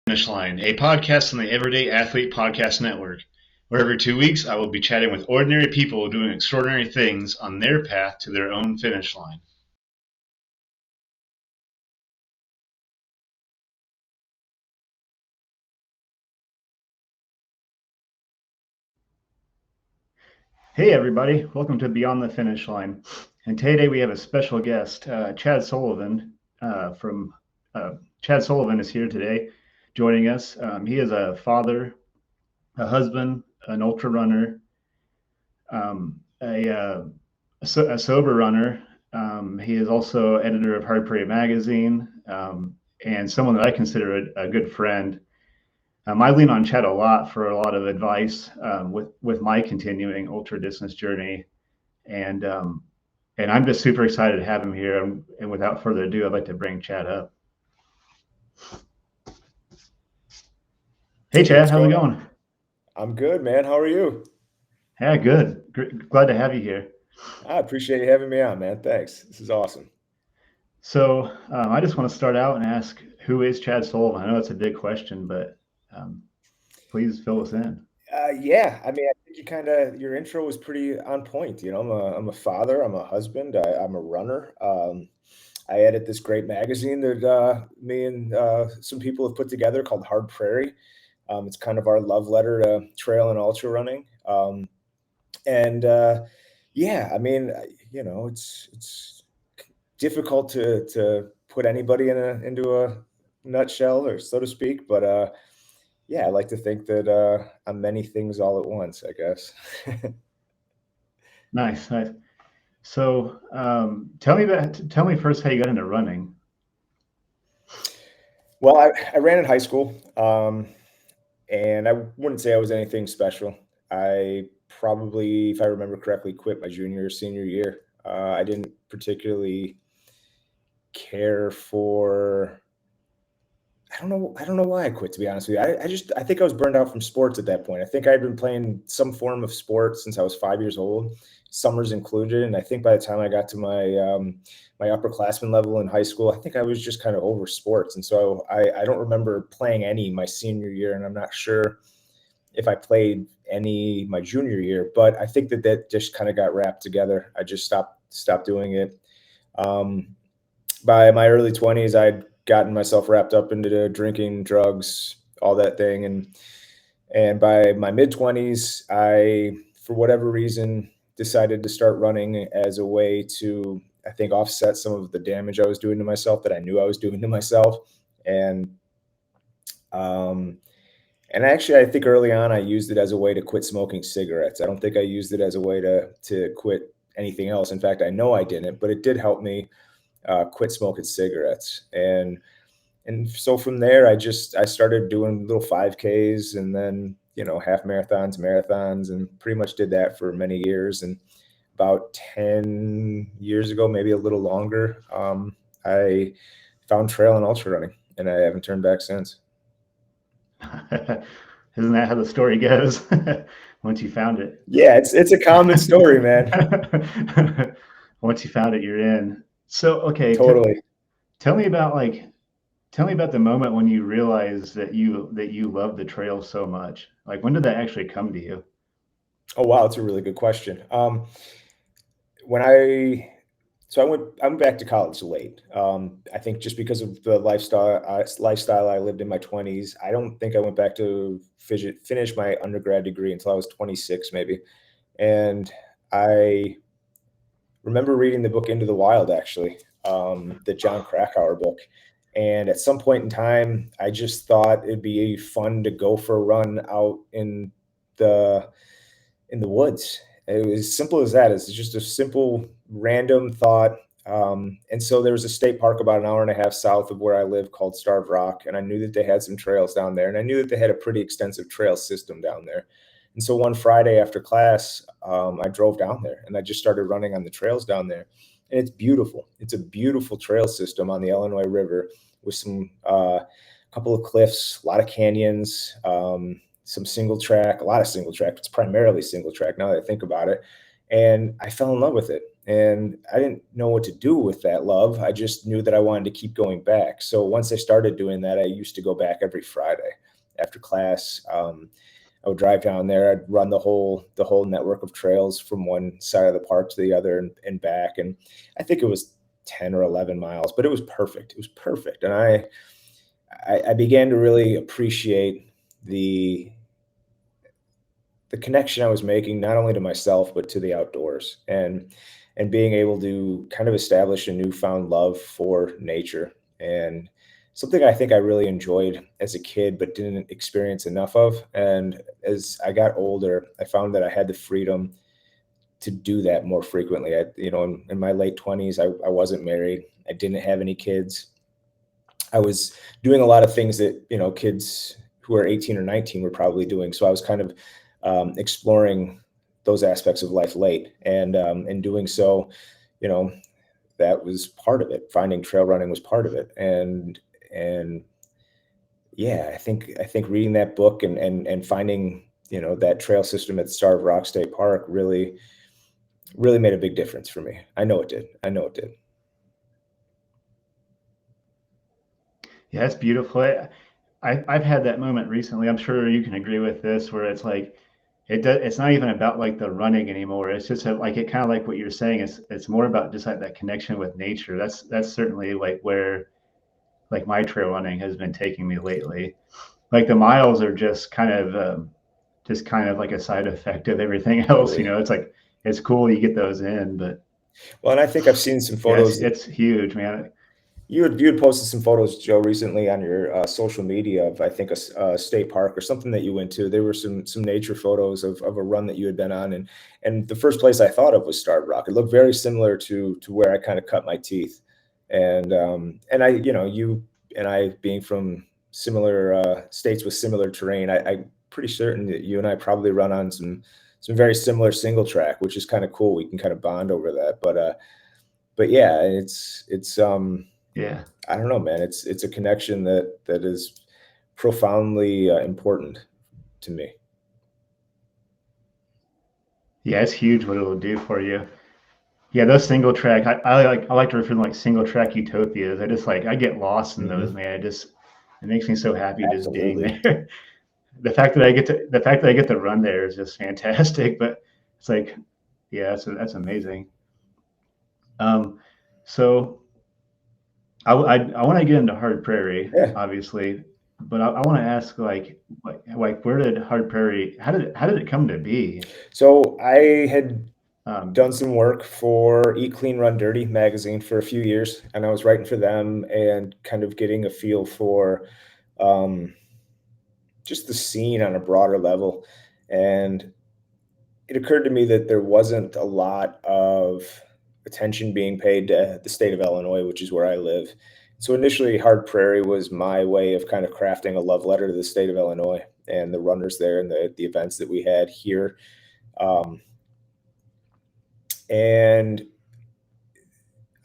Finish Line, a podcast on the Everyday Athlete Podcast Network, where every 2 weeks I will be chatting with ordinary people doing extraordinary things on their path to their own finish line. Hey everybody, welcome to Beyond the Finish Line. And today we have a special guest, Chad Sullivan. Chad Sullivan is here today, joining us. He is a father, a husband, an ultra runner, a sober runner. He is also editor of Hard Prairie Magazine, and someone that I consider a good friend. I lean on Chad a lot for a lot of advice with my continuing ultra distance journey, and I'm just super excited to have him here. And without further ado, I'd like to bring Chad up. Hey Chad, how's it going? I'm good, man. How are you? Yeah, good. Glad to have you here. I appreciate you having me on, man. Thanks. This is awesome. So I just want to start out and ask, who is Chad Sullivan? I know it's a big question, but please fill us in. Yeah, I mean, I think your intro was pretty on point. I'm a father, I'm a husband, I'm a runner. I edit this great magazine that me and some people have put together called Hard Prairie. It's kind of our love letter to trail and ultra running. And yeah, I mean, it's difficult to put anybody into a nutshell, or so to speak, but yeah, I like to think that I'm many things all at once, I guess. Nice. So tell me first how you got into running. Well, I ran in high school, and I wouldn't say I was anything special. I probably, if I remember correctly, quit my junior or senior year. I didn't particularly care for. I don't know why I quit, to be honest with you. I think I was burned out from sports at that point. I think I had been playing some form of sport since I was 5 years old, summers included. And I think by the time I got to my upperclassman level in high school, I think I was just kind of over sports. And so I don't remember playing any my senior year, and I'm not sure if I played any my junior year, but I think that just kind of got wrapped together. I just stopped doing it. Um, by my early 20s, I'd gotten myself wrapped up into the drinking, drugs, all that thing, and by my mid 20s, I, for whatever reason, decided to start running as a way to, I think, offset some of the damage I was doing to myself that I knew I was doing to myself. And um, and actually, I think early on I used it as a way to quit smoking cigarettes. I don't think I used it as a way to quit anything else. In fact, I know I didn't, but it did help me quit smoking cigarettes. And so from there, I started doing little 5Ks, and then half marathons, and pretty much did that for many years. And about 10 years ago, maybe a little longer, I found trail and ultra running, and I haven't turned back since. Isn't that how the story goes? Once you found it. Yeah, it's a common story, man. Once you found it, you're in. So, okay, Totally. tell me about tell me about the moment when you realized that you love the trail so much. Like, when did that actually come to you? Oh wow, that's a really good question. When I went back to college late. I think just because of the lifestyle I lived in my 20s, I don't think I went back to finish my undergrad degree until I was 26, maybe. And I remember reading the book Into the Wild, actually, the John Krakauer book. And at some point in time, I just thought it'd be fun to go for a run out the in the woods. It was as simple as that. It's just a simple, random thought. And so there was a state park about an hour and a half south of where I live called Starved Rock, and I knew that they had some trails down there, and I knew that they had a pretty extensive trail system down there. And so one Friday after class, I drove down there, and I just started running on the trails down there. And it's beautiful. It's a beautiful trail system on the Illinois River with some couple of cliffs, a lot of canyons, some single track, a lot of single track. It's primarily single track now that I think about it. And I fell in love with it. And I didn't know what to do with that love. I just knew that I wanted to keep going back. So once I started doing that, I used to go back every Friday after class. I would drive down there. I'd run the whole network of trails from one side of the park to the other and back. And I think it was 10 or 11 miles, but it was perfect. It was perfect. And I began to really appreciate the connection I was making, not only to myself, but to the outdoors, and being able to kind of establish a newfound love for nature, and something I think I really enjoyed as a kid, but didn't experience enough of. And as I got older, I found that I had the freedom to do that more frequently. In my late 20s, I wasn't married. I didn't have any kids. I was doing a lot of things that, kids who are 18 or 19 were probably doing. So I was kind of exploring those aspects of life late, and in doing so, you know, that was part of it. Finding trail running was part of it, and yeah, I think reading that book and finding that trail system at the Starved Rock State Park really made a big difference for me. I know it did. I know it did. Yeah, it's beautiful. I've had that moment recently. I'm sure you can agree with this, where it's like it's not even about like the running anymore. It's just like it kind of like what you're saying. It's more about just like that connection with nature. That's certainly like where like my trail running has been taking me lately. Like the miles are just kind of like a side effect of everything else. Totally. It's like it's cool you get those in, but Well, and I think I've seen some yeah, photos. it's huge, man. You had posted some photos, Joe, recently on your social media of, I think, a state park or something that you went to. There were some nature photos of a run that you had been on, and the first place I thought of was Starved Rock. It looked very similar to where I kind of cut my teeth, and you and I being from similar states with similar terrain, I'm pretty certain that you and I probably run on some very similar single track, which is kind of cool. We can kind of bond over that, but yeah, it's. Yeah. I don't know, man. It's a connection that is profoundly important to me. Yeah, it's huge what it'll do for you. Yeah, those single track, I like to refer to them like single track utopias. I just like I get lost in those, Hmm. man. It makes me so happy just being Absolutely. there. The fact that I get to run there is just fantastic. But it's like, yeah, that's amazing. Um, so I want to get into Hard Prairie, Yeah. obviously, but I want to ask like where did Hard Prairie how did it come to be? So I had Um, done some work for Eat Clean Run Dirty magazine for a few years, and I was writing for them and kind of getting a feel for um, just the scene on a broader level. And it occurred to me that there wasn't a lot of attention being paid to the state of Illinois, which is where I live. So initially, Hard Prairie was my way of kind of crafting a love letter to the state of Illinois and the runners there and the events that we had here. Um, and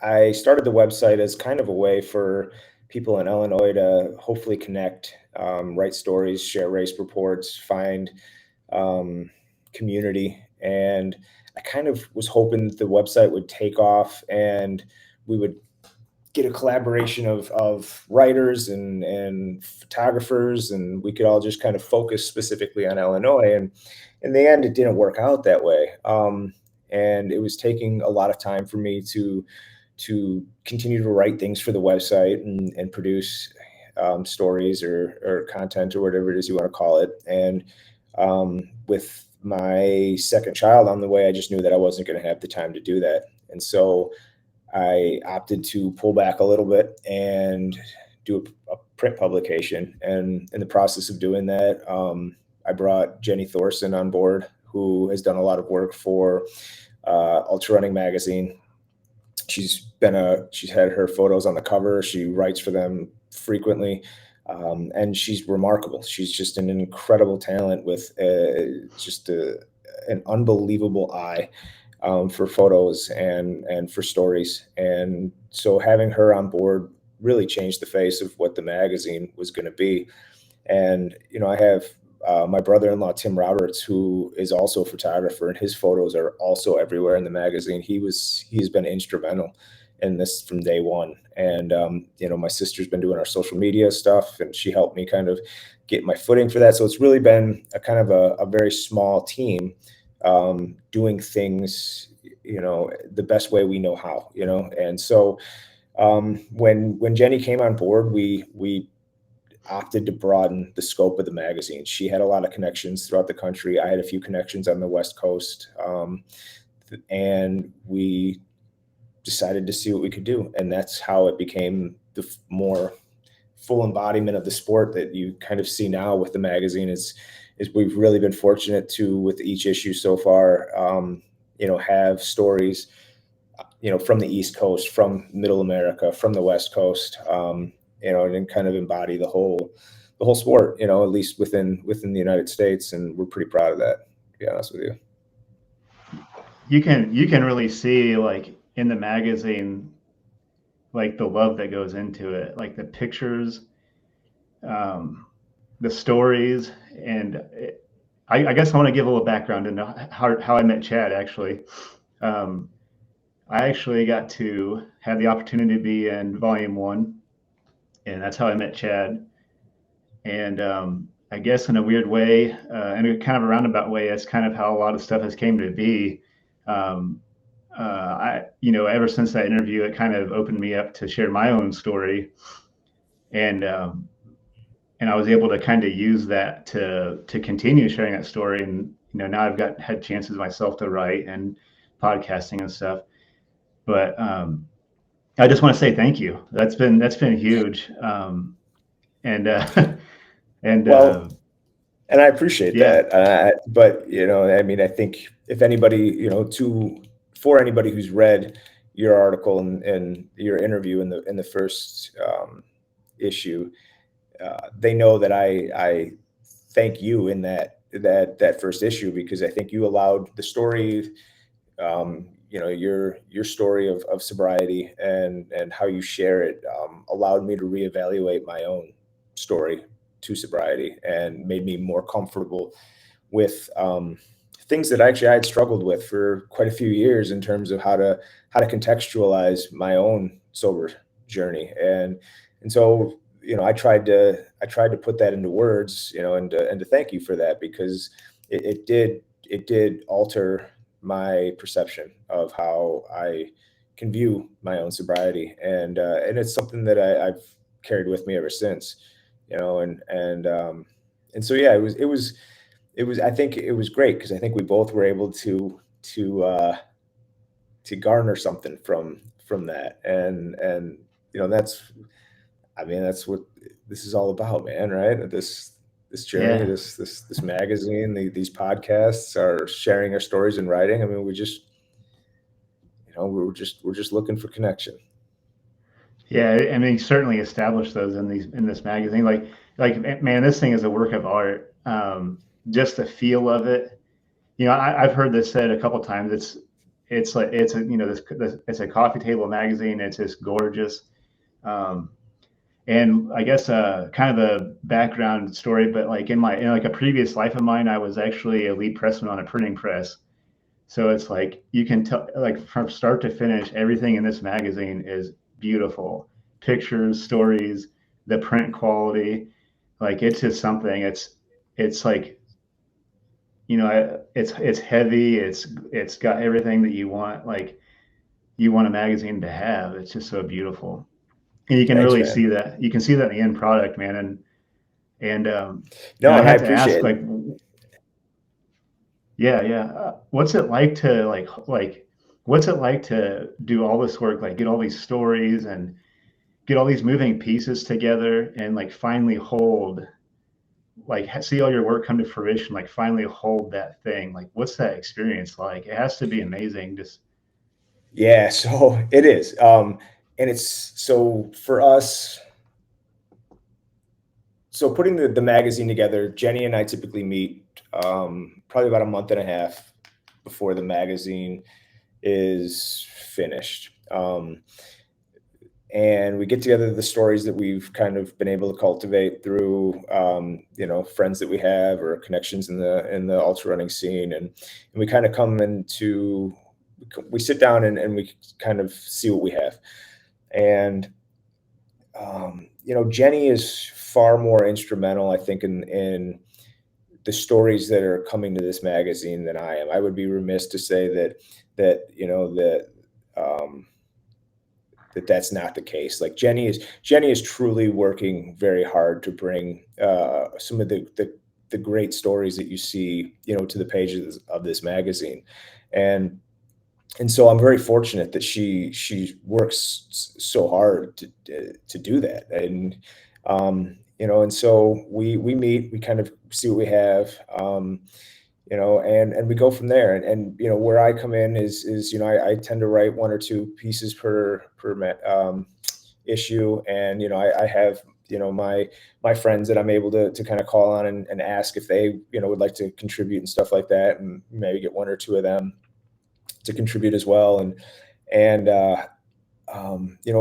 I started the website as kind of a way for people in Illinois to hopefully connect, write stories, share race reports, find um, community. And I kind of was hoping that the website would take off and we would get a collaboration of writers and photographers, and we could all just kind of focus specifically on Illinois. And in the end, it didn't work out that way. And it was taking a lot of time for me to continue to write things for the website and produce stories or content or whatever it is you want to call it. And with my second child on the way, I just knew that I wasn't going to have the time to do that. And so I opted to pull back a little bit and do a print publication. And in the process of doing that, I brought Jenny Thorson on board, who has done a lot of work for Ultra Running Magazine. She's had her photos on the cover. She writes for them frequently, and she's remarkable. She's just an incredible talent with an unbelievable eye for photos and for stories. And so having her on board really changed the face of what the magazine was going to be. And I have My brother-in-law, Tim Roberts, who is also a photographer, and his photos are also everywhere in the magazine. He's been instrumental in this from day one. And, my sister's been doing our social media stuff, and she helped me kind of get my footing for that. So it's really been a kind of a very small team, doing things, the best way we know how, and so, when Jenny came on board, we opted to broaden the scope of the magazine. She had a lot of connections throughout the country. I had a few connections on the West Coast, and we decided to see what we could do. And that's how it became the more full embodiment of the sport that you kind of see now with the magazine. Is we've really been fortunate to, with each issue so far, have stories, from the East Coast, from Middle America, from the West Coast, and then kind of embody the whole sport, at least within the United States. And we're pretty proud of that, to be honest with you. You can really see, like, in the magazine, like, the love that goes into it, like the pictures, the stories. And I guess I want to give a little background into how I met Chad, actually. I actually got to have the opportunity to be in Volume 1, and that's how I met Chad. And I guess in a weird way, in a kind of a roundabout way, that's kind of how a lot of stuff has came to be. Ever since that interview, it kind of opened me up to share my own story, and I was able to kind of use that to continue sharing that story. And now I've had chances myself to write and podcasting and stuff. But I just want to say thank you. That's been huge. And Well, and I appreciate yeah. that. But I think if anybody, for anybody who's read your article and your interview in the first issue, they know that I thank you in that first issue, because I think you allowed the story, your story of sobriety and how you share it, allowed me to reevaluate my own story to sobriety, and made me more comfortable with things that actually I had struggled with for quite a few years, in terms of how to contextualize my own sober journey. And so, I tried to put that into words, and to thank you for that, because it did alter my perception of how I can view my own sobriety. And it's something that I've carried with me ever since, and so, yeah, it was, I think it was great, because I think we both were able to garner something from that. And that's what this is all about, man. Right? This journey, Yeah. this magazine, these podcasts are sharing our stories and writing. I mean, we're just looking for connection. Yeah, I mean, certainly established those in this magazine. Like, man, this thing is a work of art. Just the feel of it. I've heard this said a couple times. It's like it's a it's a coffee table magazine. It's just gorgeous. And I guess kind of a background story, but like in like a previous life of mine, I was actually a lead pressman on a printing press. So it's like you can tell, like, from start to finish, everything in this magazine is beautiful. Pictures, stories, the print quality, like, it's just something. It's like, it's heavy. It's got everything that you want, like, you want a magazine to have. It's just so beautiful, and you can Thanks, really see man. that. You can see that in the end product, man. And No, I and I had to appreciate ask, it. like, yeah. What's it like to what's it like to do all this work, like get all these stories and get all these moving pieces together, and like finally hold, like, see all your work come to fruition, like finally hold that thing. Like, what's that experience like? It has to be amazing. Just Yeah, so it is. And it's so for us. So putting the magazine together, Jenny and I typically meet probably about a month and a half before the magazine is finished. and we get together the stories that we've kind of been able to cultivate through, friends that we have or connections in the ultra running scene. And we kind of we sit down and we kind of see what we have. And, Jenny is far more instrumental, I think, in the stories that are coming to this magazine than I am. I would be remiss to say that's not the case. Like Jenny is truly working very hard to bring some of the great stories that you see, to the pages of this magazine. And so I'm very fortunate that she works so hard to do that. And so we meet, we kind of see what we have, and we go from there. And where I come in is I tend to write 1 or 2 pieces per issue. And I have my friends that I'm able to kind of call on and ask if they would like to contribute and stuff like that, and maybe get 1 or 2 of them to contribute as well. And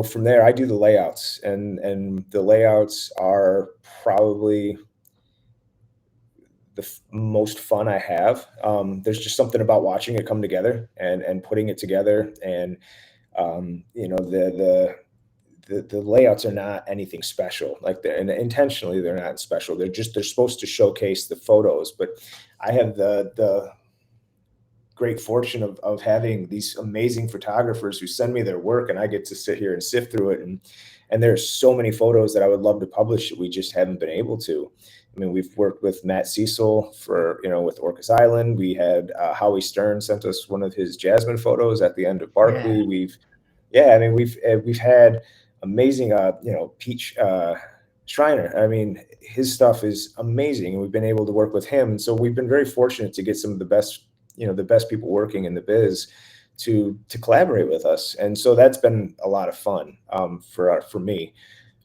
from there I do the layouts, and the layouts are probably the most fun I have. There's just something about watching it come together and putting it together. And the layouts are not anything special, and intentionally they're not special. They're supposed to showcase the photos. But I have the great fortune of having these amazing photographers who send me their work, and I get to sit here and sift through it. And there's so many photos that I would love to publish that we just haven't been able to. I mean, we've worked with Matt Cecil with Orcas Island. We had Howie Stern sent us one of his Jasmine photos at the end of Barkley. Yeah. We've had amazing, Peach Schreiner. I mean, his stuff is amazing, and we've been able to work with him. And so we've been very fortunate to get some of the best people working in the biz to collaborate with us. And so that's been a lot of fun for me.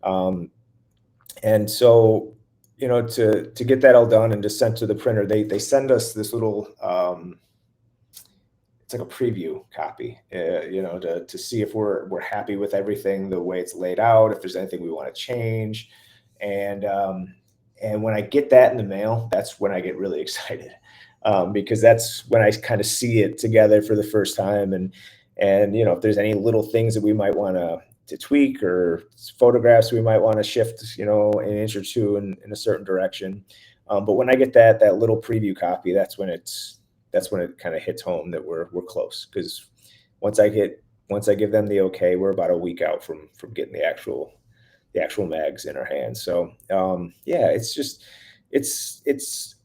And so, to get that all done and just sent to the printer, they send us this little, it's like a preview copy, to see if we're happy with everything, the way it's laid out, if there's anything we want to change. And when I get that in the mail, that's when I get really excited. Because that's when I kind of see it together for the first time. And if there's any little things that we might want to tweak, or photographs we might want to shift, an inch or 2 in a certain direction. But when I get that little preview copy, that's when it kind of hits home that we're close. Because once I give them the okay, we're about a week out from getting the actual mags in our hands. So it's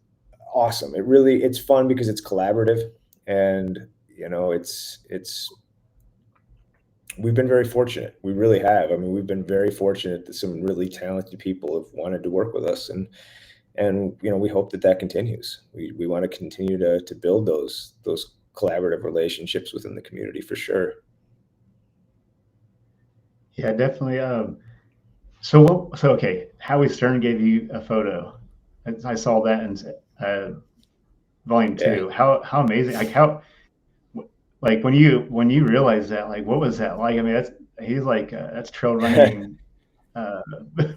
awesome. It's fun because it's collaborative, and we've been very fortunate. We really have. I mean, we've been very fortunate that some really talented people have wanted to work with us, and we hope that continues. We want to continue to build those collaborative relationships within the community for sure. Yeah, definitely. So okay, Howie Stern gave you a photo. I saw that in volume 2. Yeah. How amazing! Like when you realize that, like, what was that like? I mean, he's like that's trail running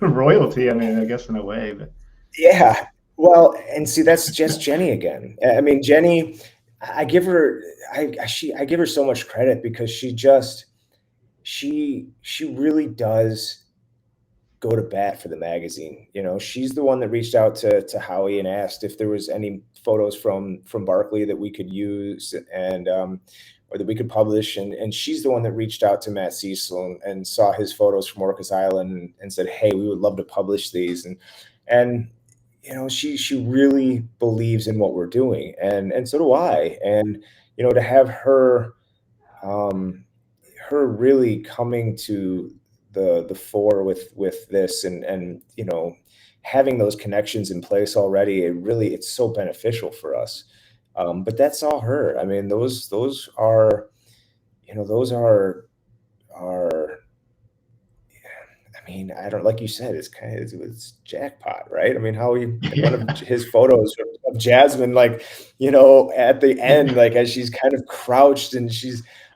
royalty. I mean, I guess in a way, but yeah. Well, and see, that's just Jenny again. I mean, Jenny, I give her so much credit, because she really does go to bat for the magazine. She's the one that reached out to Howie and asked if there was any photos from Barkley that we could use, and or that we could publish. And she's the one that reached out to Matt Cecil and saw his photos from Orcas Island and said, hey, we would love to publish these. And she really believes in what we're doing, and so do I. And to have her really coming to the fore with this, and having those connections in place already, it's so beneficial for us. But that's all her. I mean, those are I mean, I don't, like you said, it's jackpot, right? I mean, one of his photos of Jasmine, like, at the end, like as she's kind of crouched, and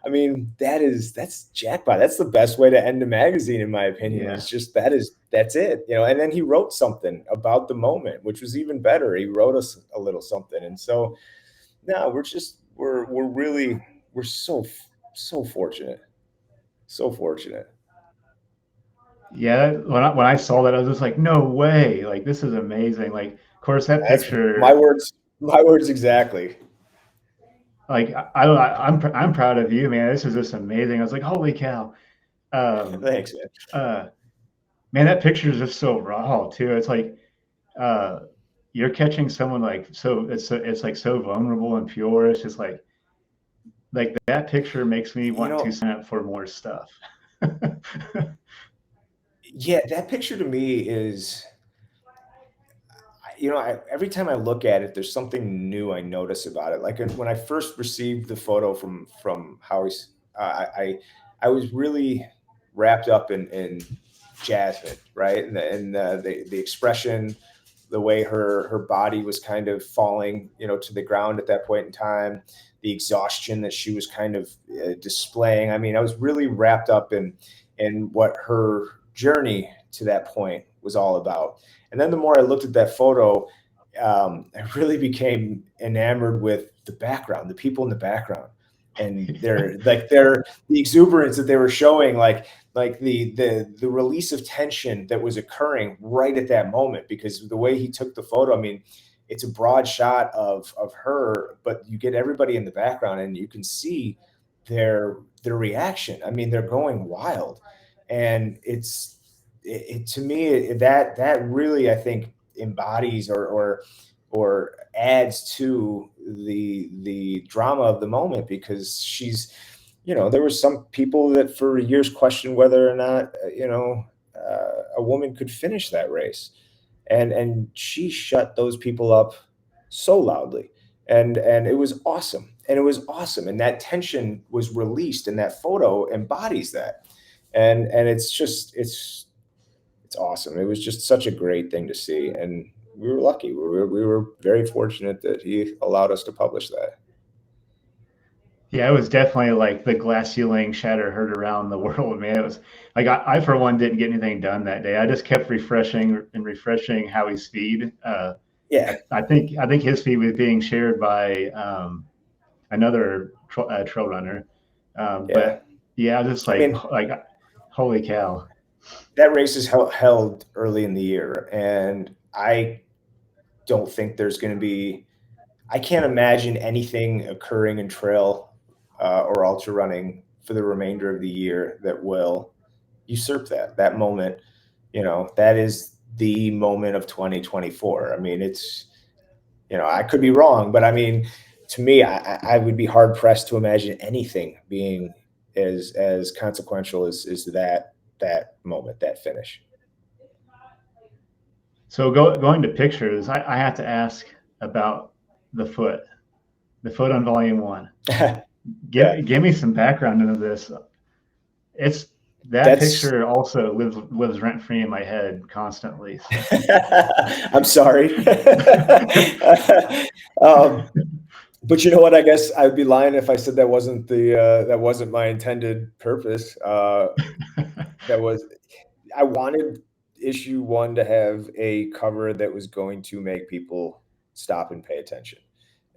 I mean, that's jackpot. That's the best way to end a magazine, in my opinion. Yeah. It's just that's it, you know. And then he wrote something about the moment, which was even better. He wrote us a little something, and so no, we're so fortunate, so fortunate. Yeah, when I saw that, I was just like, no way! Like this is amazing. Like, of course, that That's my picture. words, my words exactly. Like, I'm proud of you, man. This is just amazing. I was like, holy cow. Um, Thanks, man. uh, man, that picture is just so raw too. It's like uh, you're catching someone like it's like so vulnerable and pure. It's just like that picture makes me You want to know, sign up for more stuff. yeah, that picture to me is, you know, every time I look at it, there's something new I notice about it. Like when I first received the photo from Howie's, I was really wrapped up in Jasmine, right, and the expression, the way her body was kind of falling, you know, to the ground at that point in time, the exhaustion that she was kind of displaying. I mean, I was really wrapped up in what her journey to that point was all about. And then the more I looked at that photo, I really became enamored with the background, the people in the background, and the exuberance that they were showing, like the release of tension that was occurring right at that moment. Because the way he took the photo, I mean, it's a broad shot of her, but you get everybody in the background, and you can see their reaction. I mean, they're going wild, and to me that really, I think, embodies or adds to the drama of the moment, because she's, you know, there were some people that for years questioned whether or not, a woman could finish that race, and she shut those people up so loudly, and it was awesome, and that tension was released, and that photo embodies that, and it's awesome. It was just such a great thing to see, and we were lucky. We were very fortunate that he allowed us to publish that. Yeah, it was definitely like the glass ceiling shatter heard around the world, man. It was like I for one didn't get anything done that day. I just kept refreshing and refreshing Howie's feed. Yeah, I think his feed was being shared by another trail runner. yeah. But yeah, I was just I mean, like holy cow. that race is held early in the year, and I don't think there's going to be. I can't imagine anything occurring in trail or ultra running for the remainder of the year that will usurp that moment. You know, that is the moment of 2024. I mean, it's, you know, I could be wrong, but I mean, to me, I would be hard pressed to imagine anything being as consequential as that moment, that finish. So going to pictures, I have to ask about the foot, the foot on volume one. Yeah, Give me some background into this. It's that that's. picture also lives rent free in my head constantly. So. I'm sorry. um, but you know what? I guess I'd be lying if I said that wasn't my intended purpose. That was I wanted issue one to have a cover that was going to make people stop and pay attention.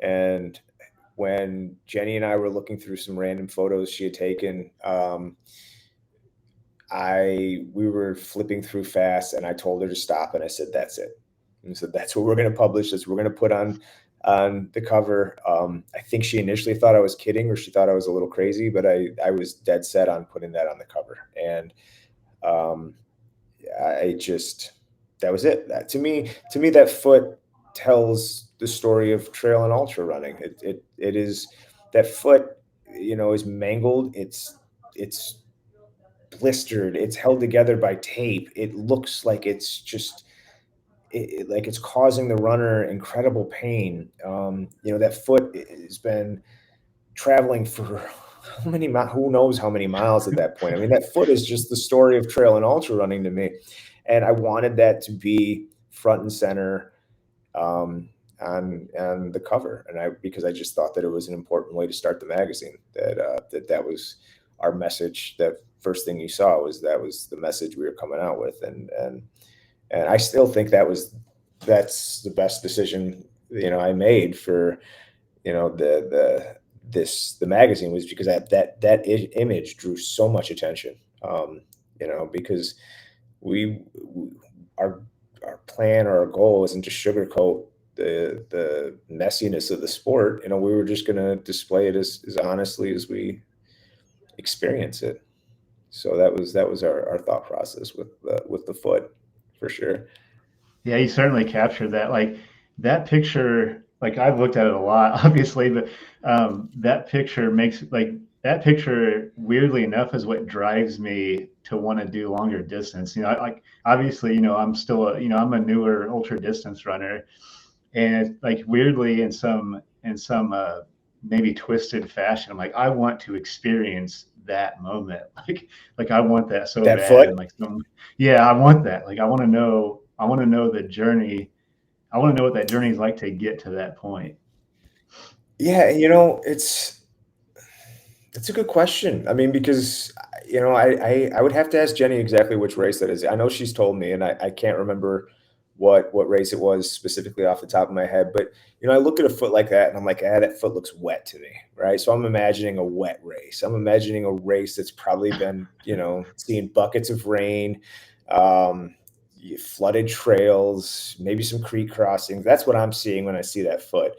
And when Jenny and I were looking through some random photos she had taken, we were flipping through fast, and I told her to stop, and I said, "That's it." And so that's what we're going to publish. That's what we're going to put on the cover. I think she initially thought I was kidding, or she thought I was a little crazy, but I was dead set on putting that on the cover. And um, I just that was it. To me, that foot tells the story of trail and ultra running. It is that foot, you know, is mangled. It's blistered. It's held together by tape. It looks like it's just like it's causing the runner incredible pain. You know, that foot has been traveling for how many who knows how many miles at that point. I mean, that foot is just the story of trail and ultra running to me, and I wanted that to be front and center. on the cover, and because I just thought that it was an important way to start the magazine. That was our message. That first thing you saw was the message we were coming out with, and I still think that's the best decision I made for the magazine, was because that image drew so much attention. Because we our plan or our goal isn't to sugarcoat the messiness of the sport. We were just going to display it as honestly as we experience it. So that was our thought process with the foot, for sure. Yeah, you certainly captured that. Like that picture, like I've looked at it a lot, obviously, but that picture makes like that picture, weirdly enough, is what drives me to want to do longer distance. Like obviously, I'm still I'm a newer ultra distance runner, and like weirdly in some maybe twisted fashion, I'm like I want to experience that moment. Like I want that so That bad, foot. and like yeah, I want that. Like I want to know the journey. I want to know what that journey is like to get to that point. Yeah, it's a good question. I mean, because I would have to ask Jenny exactly which race that is. I know she's told me, and I can't remember what race it was specifically off the top of my head. But I look at a foot like that, and I'm like, that foot looks wet to me, right? So I'm imagining a wet race. I'm imagining a race that's probably been seeing buckets of rain, um, flooded trails, maybe some creek crossings. That's what I'm seeing when I see that foot,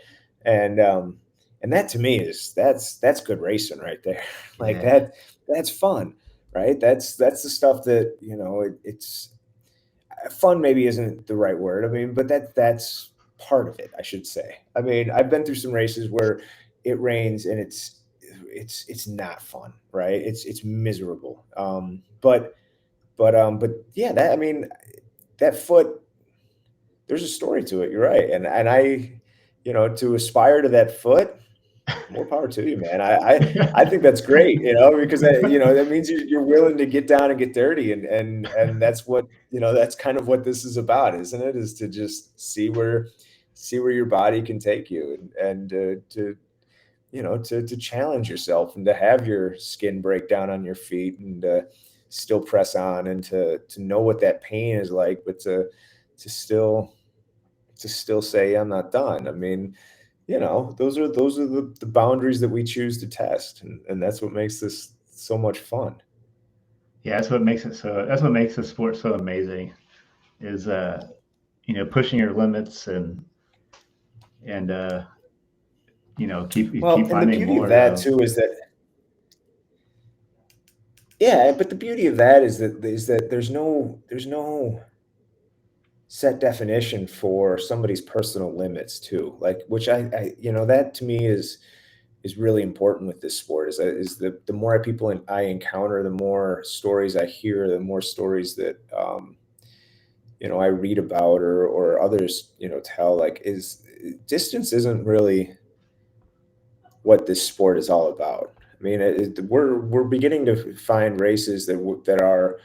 and that to me that's good racing right there. Like Yeah, that's fun, right? That's the stuff that it's fun. Maybe isn't the right word. I mean, but that's part of it, I should say. I mean, I've been through some races where it rains and it's not fun, right? It's miserable. But yeah, that I mean that foot, there's a story to it. You're right, and to aspire to that foot, more power to you, man. I think that's great, because that means you're willing to get down and get dirty, and that's that's kind of what this is about, isn't it? Is to just see where your body can take you, and to challenge yourself, and to have your skin break down on your feet, and still press on, and to know what that pain is like, but to still say I'm not done. I mean, those are the boundaries that we choose to test, and that's what makes this so much fun. yeah. That's what makes the sport so amazing. Is pushing your limits and keep Well, and the finding beauty of more. that too is that, yeah, but the beauty of that is that there's no set definition for somebody's personal limits too. Like, which that to me is really important with this sport. Is the more people I encounter, the more stories I hear, the more stories that I read about, or others tell. Like, is distance isn't really what this sport is all about. I mean, we're beginning to find races that are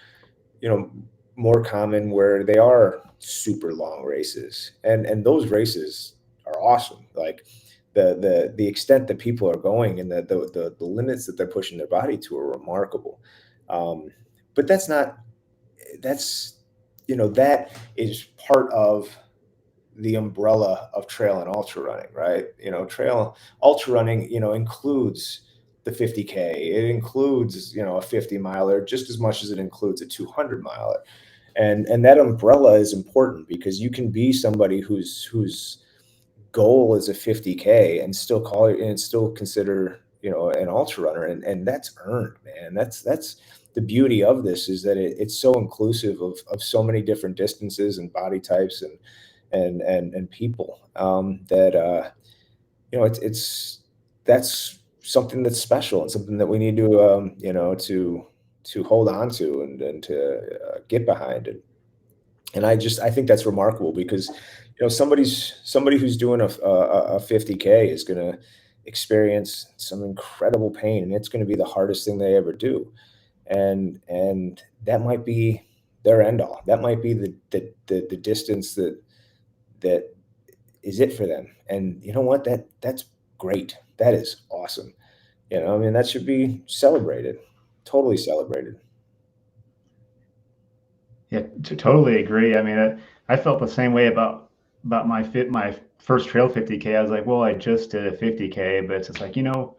more common, where they are super long races, and those races are awesome. Like the extent that people are going, and the limits that they're pushing their body to, are remarkable. Um, but that's that is part of the umbrella of trail and ultra running, right? Trail ultra running, includes the 50K. It includes, a 50 miler just as much as it includes a 200 miler. And that umbrella is important, because you can be somebody whose goal is a 50K and still call it, and still consider, an ultra runner. And that's earned, man. That's the beauty of this, is that it's so inclusive of so many different distances and body types, and people, that it's that's something that's special, and something that we need to to hold on to, and to get behind it. And I think that's remarkable, because somebody who's doing a 50K is going to experience some incredible pain, and it's going to be the hardest thing they ever do, and that might be their end all. That might be the distance that is it for them. And you know what? That's great. That is awesome. You know, I mean, that should be celebrated, totally celebrated. Yeah, totally agree. I mean, I felt the same way about my first trail 50K. I was like, well, I just did a 50K, but it's just like, no,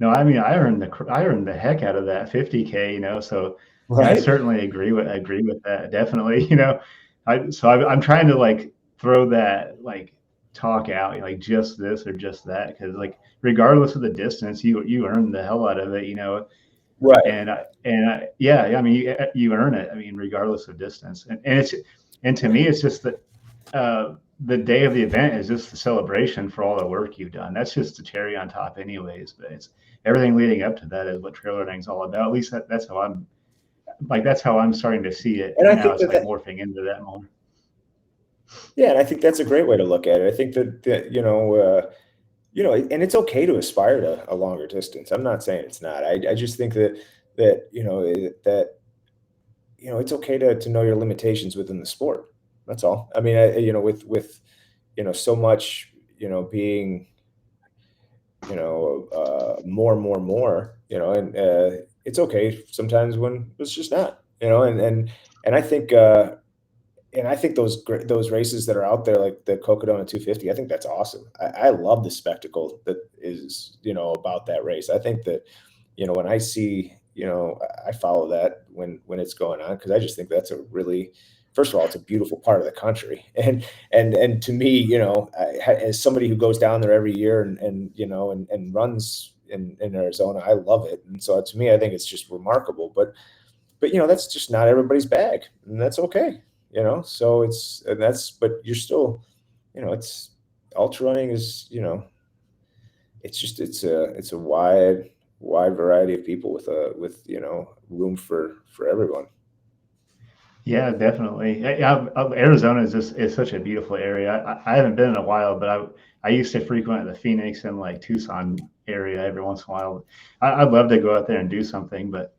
I mean, I earned the heck out of that 50K, So yeah, I Right. certainly agree with that. Definitely, I'm trying to like throw that like talk out, like just this or just that, because like regardless of the distance, you earn the hell out of it. Right. Yeah, I mean, you earn it. I mean, regardless of distance, and to me, it's just that the day of the event is just the celebration for all the work you've done. That's just the cherry on top, anyways. But it's everything leading up to that is what trail running is all about. At least that's how I'm starting to see it And I now. think It's that, like morphing into that more. yeah, and I think that's a great way to look at it. I think that and it's okay to aspire to a longer distance. I'm not saying it's not. I just think that it's okay to know your limitations within the sport. That's all. I mean, with so much being more and more and more, and it's okay sometimes when it's just not, and I think those races that are out there, like the Cocodona 250, I think that's awesome. I love the spectacle that is, about that race. I think that, when I see, I follow that when it's going on, because I just think that's a really, first of all, it's a beautiful part of the country, and to me, as somebody who goes down there every year and runs in Arizona, I love it, and so to me, I think it's just remarkable. But that's just not everybody's bag, and that's okay. So but you're still, it's ultra running is, it's a wide variety of people with room for everyone. Yeah, definitely. Arizona is such a beautiful area. I haven't been in a while, but I used to frequent the Phoenix and like Tucson area every once in a while. I'd love to go out there and do something, but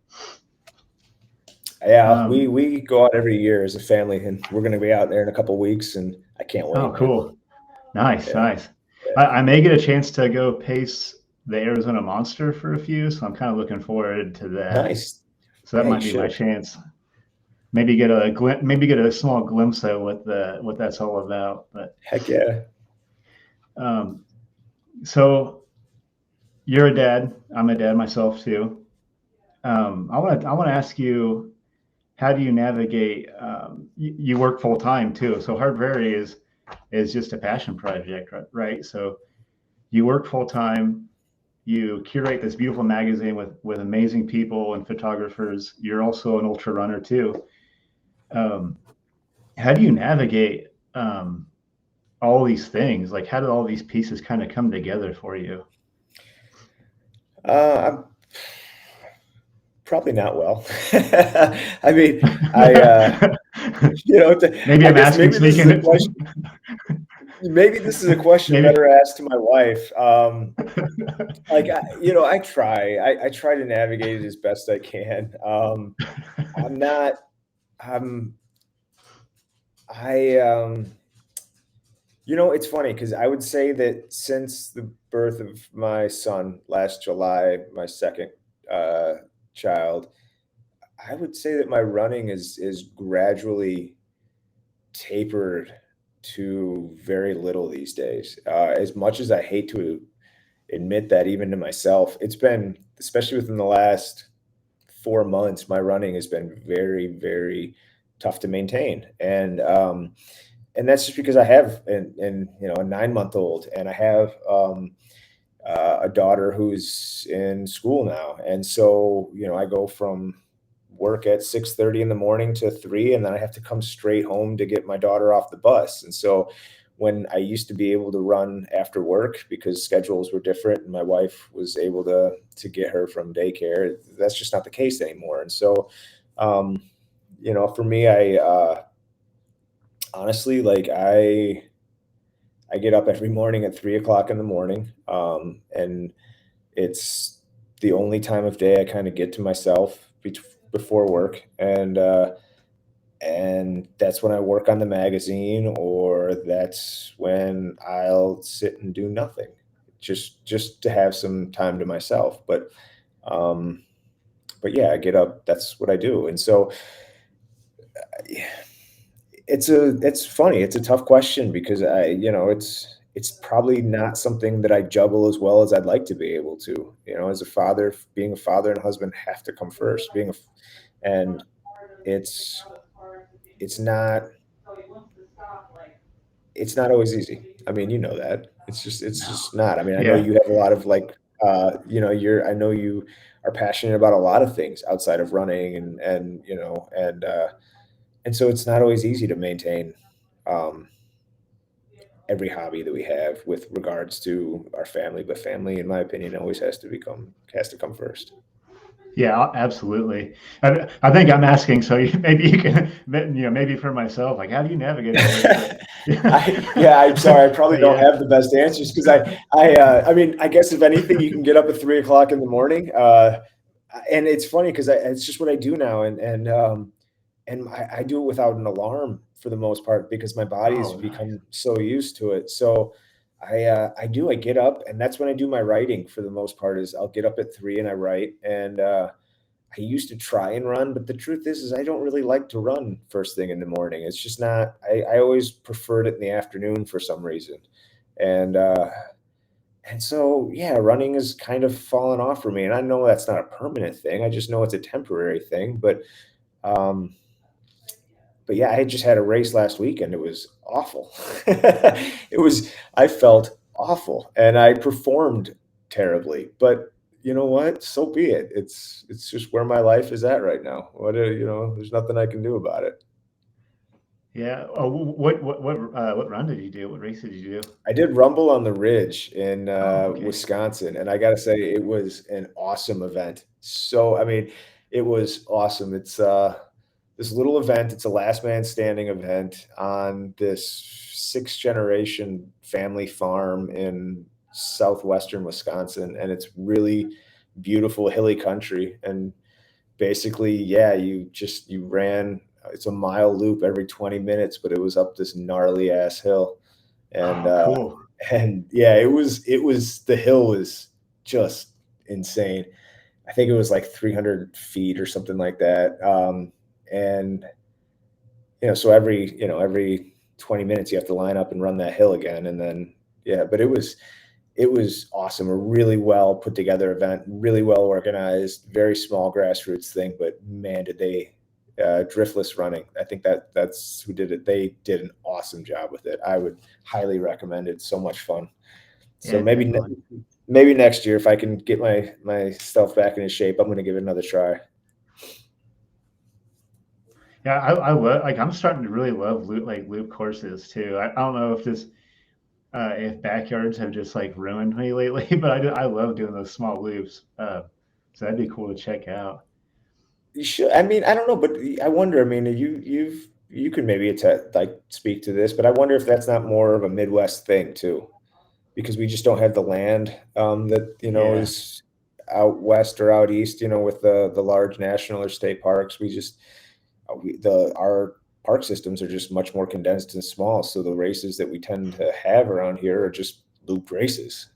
Yeah, we um, we go out every year as a family, and we're going to be out there in a couple weeks, and I can't oh, wait, man. cool. Nice, Yeah, nice. yeah. I may get a chance to go pace the Arizona Monster for a few, so I'm kind of looking forward to that. Nice. So that Yeah, you might be my should. chance. Maybe get a small glimpse of what that's all about. But Heck yeah. um, so you're a dad. I'm a dad myself too. I want to ask you, how do you navigate? You work full time too, so Hard Prairie is just a passion project, right? So you work full time. You curate this beautiful magazine with amazing people and photographers. You're also an ultra runner too. Um, how do you navigate all these things? Like, how did all these pieces kind of come together for you? I'm probably not well. I mean, Maybe I I'm guess asking maybe this is speaking. a question. Maybe this is a question Maybe. better asked to my wife. Like I try. I try to navigate it as best I can. I'm not. I'm. I. It's funny because I would say that since the birth of my son last July, my second uh, child, I would say that my running is gradually tapered to very little these days. As much as I hate to admit that, even to myself, it's been, especially within the last 4 months, my running has been very, very tough to maintain. And that's just because I have a 9 month old, and I have a daughter who's in school now, and so I go from work at 6:30 in the morning to 3, and then I have to come straight home to get my daughter off the bus. And so when I used to be able to run after work because schedules were different and my wife was able to get her from daycare, that's just not the case anymore. And so um, for me, I honestly, like, I get up every morning at 3 o'clock in the morning, and it's the only time of day I kind of get to myself before work. And And that's when I work on the magazine, or that's when I'll sit and do nothing, just to have some time to myself. Um, but yeah, I get up. That's what I do. And so it's funny. It's a tough question because it's probably not something that I juggle as well as I'd like to be able to. As a father, being a father and husband have to come first. And it's it's not it's not always easy. I mean, you know that. It's just not. I mean, I know Yeah. you have a lot of I know you are passionate about a lot of things outside of running and so it's not always easy to maintain um every hobby that we have with regards to our family, but family, in my opinion, always has to come first. Absolutely. I think I'm asking so maybe you can, maybe for myself, like, how do you navigate all this? But Yeah, I'm sorry. I probably but don't yeah, have the best answers because I mean, I guess if anything, you can get up at 3 o'clock in the morning. And it's funny because it's just what I do now, and I do it without an alarm for the most part because my body's oh, nice. become so used to it. So I get up, and that's when I do my writing for the most part. Is I'll get up at 3 and I write, and I used to try and run, but the truth is I don't really like to run first thing in the morning. It's just not. I always preferred it in the afternoon for some reason, and uh, and so yeah, running has kind of fallen off for me. And I know that's not a permanent thing. I just know it's a temporary thing. Um, but yeah, I had just had a race last weekend. It was awful. I felt awful and I performed terribly. But you know what? So be it. It's just where my life is at right now. There's nothing I can do about it. Yeah. Oh, what run did you do? What race did you do? I did Rumble on the Ridge in Oh, okay. Wisconsin, and I got to say it was an awesome event. So, I mean, it was awesome. It's this little event. It's a last man standing event on this sixth generation family farm in southwestern Wisconsin, and it's really beautiful hilly country. And basically, yeah, you ran. It's a mile loop every 20 minutes, but it was up this gnarly ass hill, and Oh, cool. yeah, it was the hill was just insane. I think it was like 300 feet or something like that. And so every 20 minutes you have to line up and run that hill again, and then yeah, but it was awesome. A really well put together event, really well organized, very small grassroots thing. But man, did they driftless running. I think that's who did it. They did an awesome job with it. I would highly recommend it. So much fun. So Yeah, definitely. maybe next year if I can get my stuff back into shape, I'm going to give it another try. Yeah, I love like I'm starting to really love loop courses too. I don't know if backyards have just like ruined me lately, but I love doing those small loops. So that'd be cool to check out. You should. I mean, I don't know, but I wonder. I mean, you can maybe like speak to this, but I wonder if that's not more of a Midwest thing too, because we just don't have the land that Yeah, is out west or out east. With the large national or state parks, we just the our park systems are just much more condensed and small. So the races that we tend to have around here are just loop races.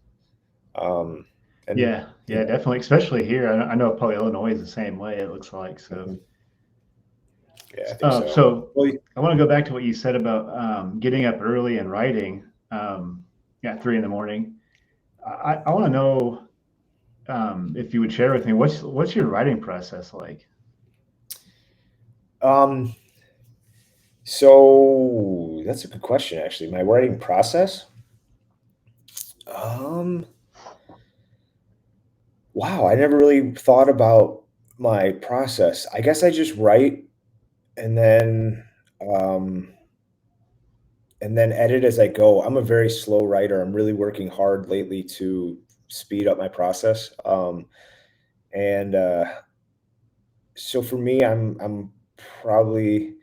Um, and yeah, definitely. Especially here, I know probably Illinois is the same way. It looks like so. mhm. Yeah, I think so. So Well, I want to go back to what you said about getting up early and writing. At 3 in the morning. I want to know if you would share with me what's your writing process like? um, so that's a good question, actually. My writing process. Um, wow, I never really thought about my process. I guess I just write and um, then edit as I go. I'm a very slow writer. I'm really working hard lately to speed up my process. And so for me, I'm probably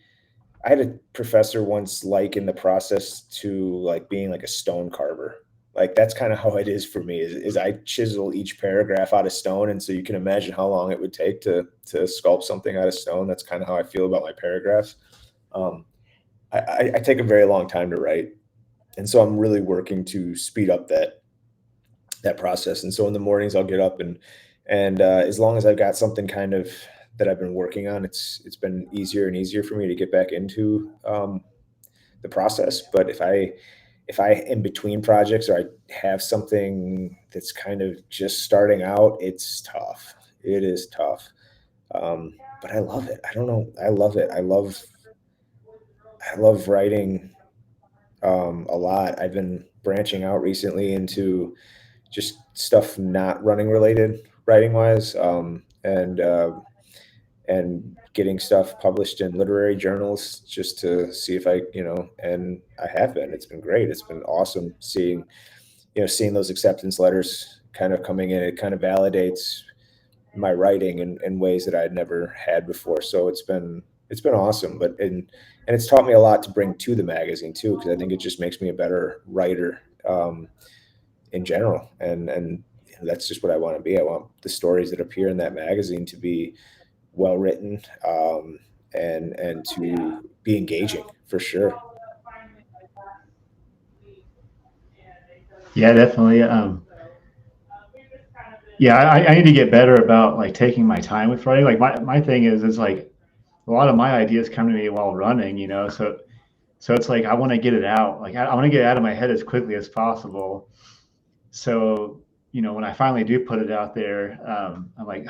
I had a professor once liken the process to like being like a stone carver. Like that's kind of how it is for me. Is I chisel each paragraph out of stone, and so you can imagine how long it would take to sculpt something out of stone. That's kind of how I feel about my paragraphs. I take a very long time to write, and so I'm really working to speed up that process. And so in the mornings I'll get up and as long as I've got something kind of that I've been working on, it's been easier and easier for me to get back into the process. But if I in between projects, or I have something that's kind of just starting out, it's tough. It is tough. But I love it. I don't know. I love it. I love writing a lot. I've been branching out recently into just stuff not running related, writing wise, and getting stuff published in literary journals just to see if I, and I have been. It's been great. It's been awesome seeing those acceptance letters kind of coming in. It kind of validates my writing in ways that I'd never had before. So it's been awesome. And it's taught me a lot to bring to the magazine too, because I think it just makes me a better writer in general. And that's just what I want to be. I want the stories that appear in that magazine to be well written, and to be engaging for sure. Yeah, definitely. Yeah, I need to get better about like taking my time with writing. Like my thing is like a lot of my ideas come to me while running, so it's like I want to get it out. Like I want to get it out of my head as quickly as possible. So, when I finally do put it out there, I'm like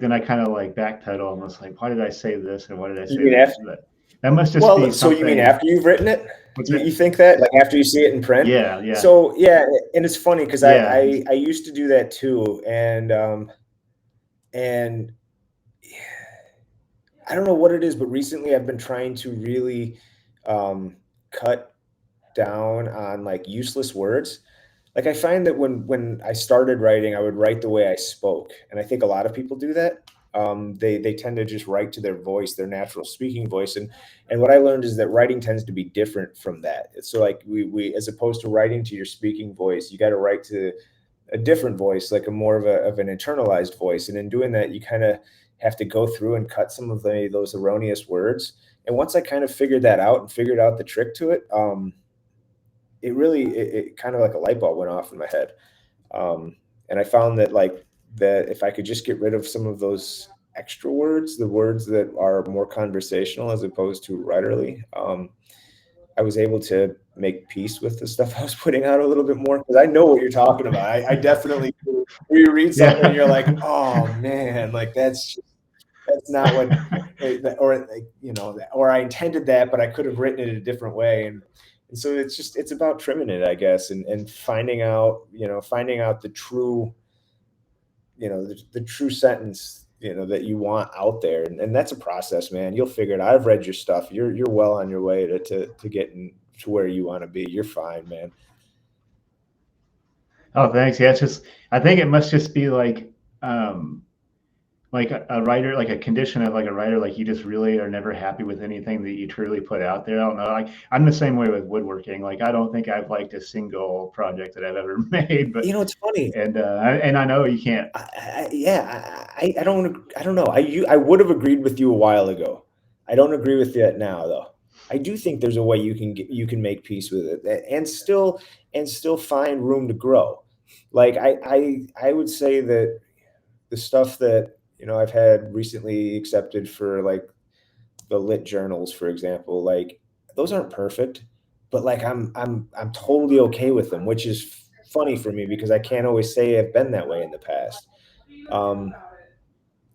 then I kind of like backpedal almost like, why did I say this and why did I say that? But that must just be So you mean something. after you've written it? You think that, like, after you see it in print? Yeah. So yeah, and it's funny because Yeah. I used to do that too, and I don't know what it is, but recently I've been trying to really cut down on like useless words. Like I find that when I started writing, I would write the way I spoke, and I think a lot of people do that. They tend to just write to their voice, their natural speaking voice, and what I learned is that writing tends to be different from that. So like we as opposed to writing to your speaking voice, you got to write to a different voice, like a more of an internalized voice. And in doing that, you kind of have to go through and cut some of those erroneous words. And once I kind of figured that out and figured out the trick to it, it kind of like a light bulb went off in my head. And I found that if I could just get rid of some of those extra words, the words that are more conversational as opposed to writerly, I was able to make peace with the stuff I was putting out a little bit more, because I know what you're talking about. I definitely do. Where you read something and you're like, oh man, like that's not what, or I intended that, but I could have written it a different way. And so it's about trimming it, I guess, and finding out the true, the true sentence, that you want out there. And that's a process, man. You'll figure it out. I've read your stuff. You're well on your way to getting to where you want to be. You're fine, man. Oh, thanks. Yeah, I think it must just be like a writer, like a condition of like a writer, like you just really are never happy with anything that you truly put out there. I don't know. Like I'm the same way with woodworking. Like I don't think I've liked a single project that I've ever made, but it's funny. And I know you can't. I don't know. I would have agreed with you a while ago. I don't agree with that now, though. I do think there's a way you can make peace with it and still find room to grow. Like I would say that the stuff that I've had recently accepted for like the lit journals, for example, like those aren't perfect, but like I'm totally okay with them, which is funny for me because I can't always say I've been that way in the past.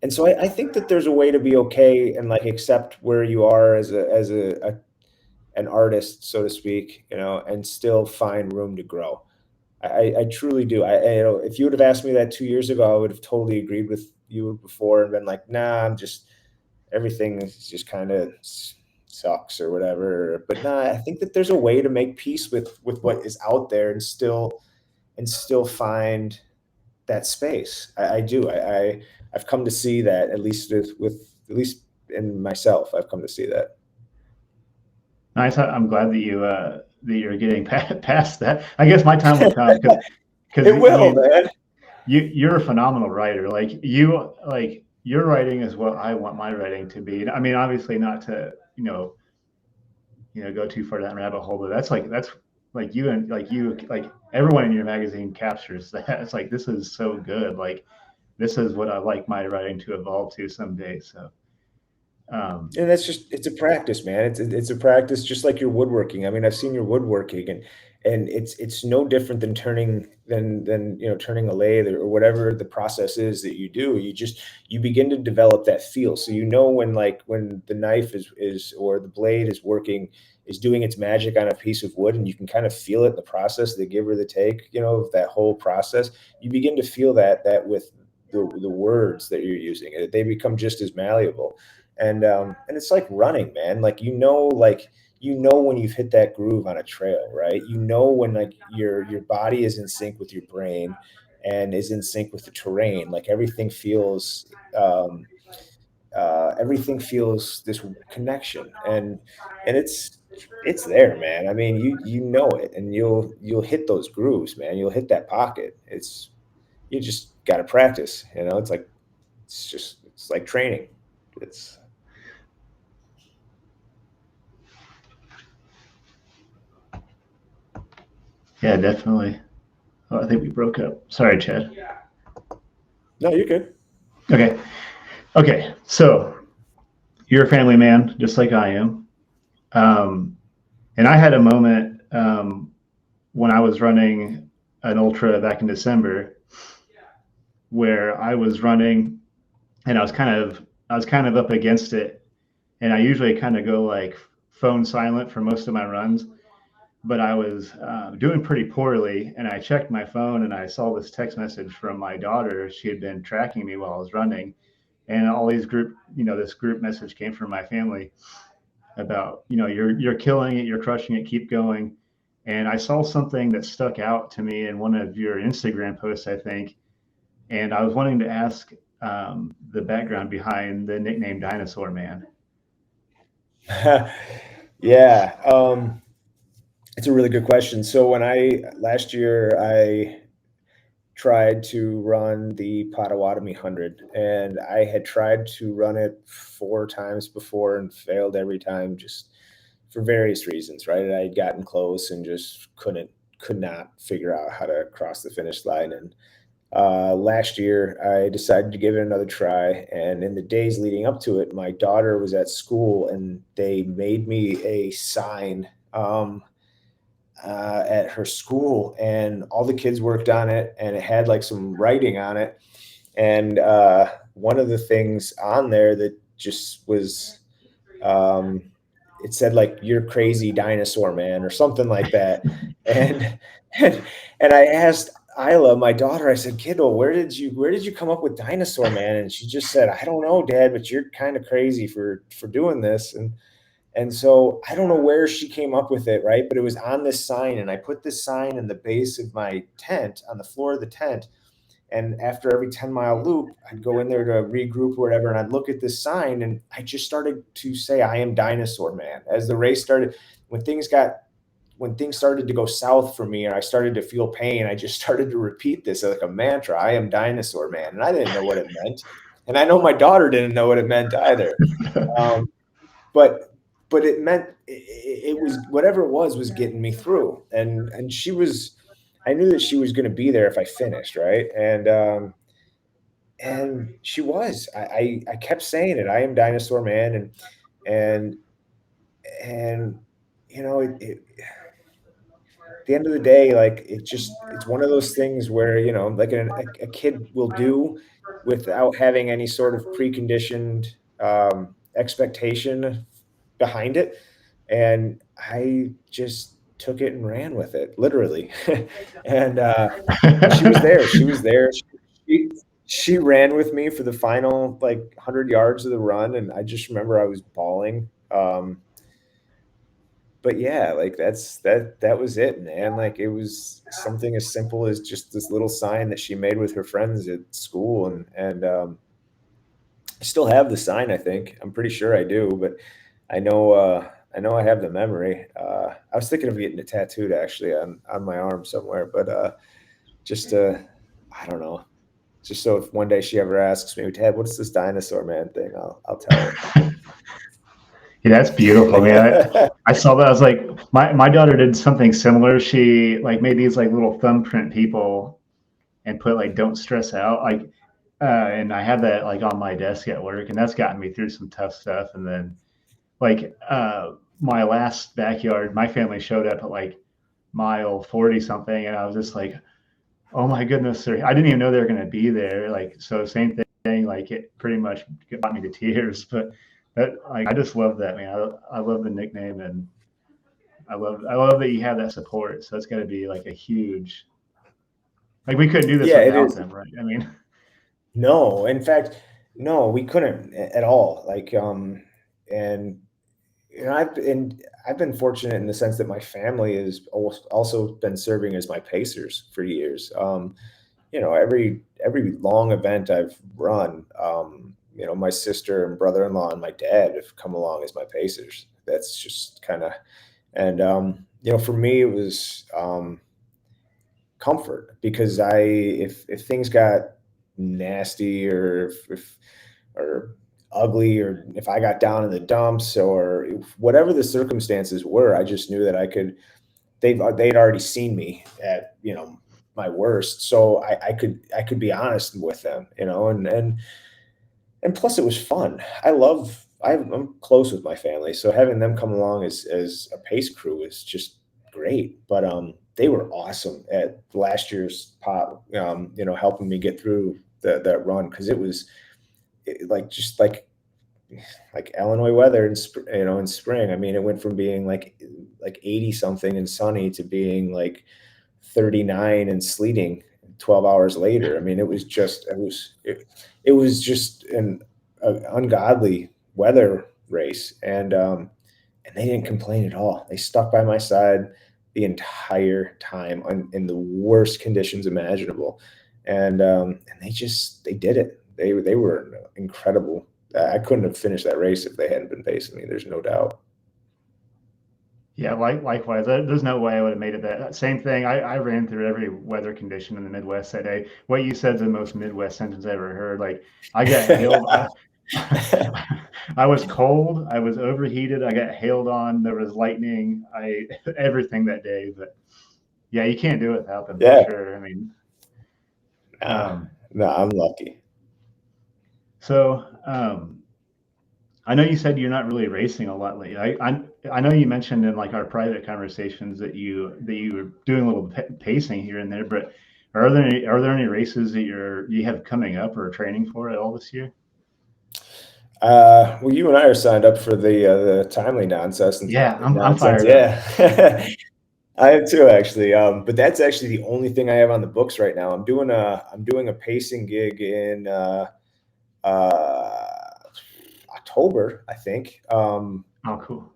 And so I think that there's a way to be okay and like accept where you are as an artist, so to speak, and still find room to grow. I truly do. If you would have asked me that 2 years ago, I would have totally agreed with you before and been like, nah, everything is just kind of sucks or whatever. But nah, I think that there's a way to make peace with what is out there and still find that space. I do. I've come to see that, at least in myself, I've come to see that. Nice. I'm glad that you're getting past that. I guess my time will come because it will, man. You're a phenomenal writer. Like your writing is what I want my writing to be. I mean, obviously not to go too far down rabbit hole, but that's like you and like everyone in your magazine captures that. It's like, this is so good. Like, this is what I like my writing to evolve to someday. So, And that's just, it's a practice, man. It's a practice, just like your woodworking. I mean, I've seen your woodworking, and it's no different than turning a lathe or whatever the process is that you do. You begin to develop that feel. So when the knife is or the blade is working, is doing its magic on a piece of wood, and you can kind of feel it in the process, the give or the take, of that whole process. You begin to feel that with the words that you're using, they become just as malleable. And it's like running, man. When you've hit that groove on a trail, right? When like your body is in sync with your brain and is in sync with the terrain. Like everything feels this connection, and it's there, man. I mean, you know it, and you'll hit those grooves, man. You'll hit that pocket. You just got to practice. It's like training. It's yeah, definitely. Oh, I think we broke up. Sorry, Chad. No, you're good. Okay. So you're a family man, just like I am. And I had a moment when I was running an ultra back in December where I was running and I was kind of up against it. And I usually kind of go like phone silent for most of my runs, but I was doing pretty poorly. And I checked my phone and I saw this text message from my daughter. She had been tracking me while I was running, and all these this group message came from my family about, you're killing it, you're crushing it, keep going. And I saw something that stuck out to me in one of your Instagram posts, I think, and I was wanting to ask the background behind the nickname Dinosaur Man. Yeah, it's a really good question. So last year I tried to run the Potawatomi 100, and I had tried to run it 4 times before and failed every time, just for various reasons, right? And I had gotten close and just could not figure out how to cross the finish line. And last year I decided to give it another try. And in the days leading up to it, my daughter was at school and they made me a sign at her school, and all the kids worked on it, and it had like some writing on it. And one of the things on there that just was, it said like, "You're crazy dinosaur man," or something like that. And and, and I asked Isla, my daughter, I said, "Kiddo, where did you come up with dinosaur man?" And she just said, "I don't know, Dad, but you're kind of crazy for doing this." And so I don't know where she came up with it, right? But it was on this sign, and I put this sign in the base of my tent, on the floor of the tent. And after every 10-mile loop, I'd go in there to regroup or whatever, and I'd look at this sign, and I just started to say, "I am Dinosaur Man." As the race started, when things started to go south for me, and I started to feel pain, I just started to repeat this like a mantra: "I am Dinosaur Man." And I didn't know what it meant, and I know my daughter didn't know what it meant either. Um, but it meant, it was whatever it was getting me through. And I knew that she was going to be there if I finished, right? And she was. I kept saying it: "I am Dinosaur Man." And and at the end of the day, like, it's one of those things where, like a kid will do without having any sort of preconditioned expectation behind it. And I just took it and ran with it, literally. and she was there. She was there. She ran with me for the final like 100 yards of the run, and I just remember I was bawling. But yeah, like that was it, man. Like, it was something as simple as just this little sign that she made with her friends at school. And I still have the sign, I think. I'm pretty sure I do, but I know I have the memory. I was thinking of getting it tattooed actually on my arm somewhere, but just I don't know. Just so if one day she ever asks me, "Dad, what's this Dinosaur Man thing?" I'll tell her. Yeah, that's beautiful, man. I saw that. I was like, my daughter did something similar. She like made these like little thumbprint people and put like "Don't stress out." Like, and I had that like on my desk at work, and that's gotten me through some tough stuff. And then like my last backyard, my family showed up at like mile 40 something, and I was just like, oh my goodness, I didn't even know they were going to be there. Like, so same thing, like it pretty much got me to tears. But that, like, I just love that, man. I love the nickname, and I love that you have that support. So it's got to be like a huge, like we couldn't do this Yeah, it without is. them, right? I mean, No, in fact, no, we couldn't at all. Like, and you know, I've been fortunate in the sense that my family has also been serving as my pacers for years. You know, every long event I've run, you know, my sister and brother-in-law and my dad have come along as my pacers. That's just kind of, and you know, for me it was comfort because if things got nasty or if or ugly or if I got down in the dumps or whatever the circumstances were, I just knew that I could. They'd already seen me at, you know, my worst, so I could be honest with them, you know, and plus it was fun. I'm close with my family, so having them come along as a pace crew is just great. But they were awesome at last year's pop, you know, helping me get through that run because it was like just like Illinois weather in you know, in spring. I mean, it went from being like 80 something and sunny to being like 39 and sleeting 12 hours later. I mean, it was just an ungodly weather race, and they didn't complain at all. They stuck by my side the entire time in the worst conditions imaginable, and they did it. They were incredible. I couldn't have finished that race if they hadn't been pacing me. There's no doubt. yeah, likewise. There's no way I would have made it that same thing. I ran through every weather condition in the Midwest that day. What you said is the most Midwest sentence I ever heard. Like I got hailed. I was cold. I was overheated. I got hailed on. There was lightning. I everything that day. But yeah, you can't do it without them for Yeah, sure. I mean, nah, um, nah, I'm lucky. so I know you said you're not really racing a lot lately. I know you mentioned in like our private conversations that you were doing a little pacing here and there, but are there any races that you have coming up or training for at all this year? Well, you and I are signed up for the timely Yeah, I'm nonsense. fired up. Yeah, I have too actually. But that's actually the only thing I have on the books right now. I'm doing a pacing gig in uh, October, I think. Oh, cool.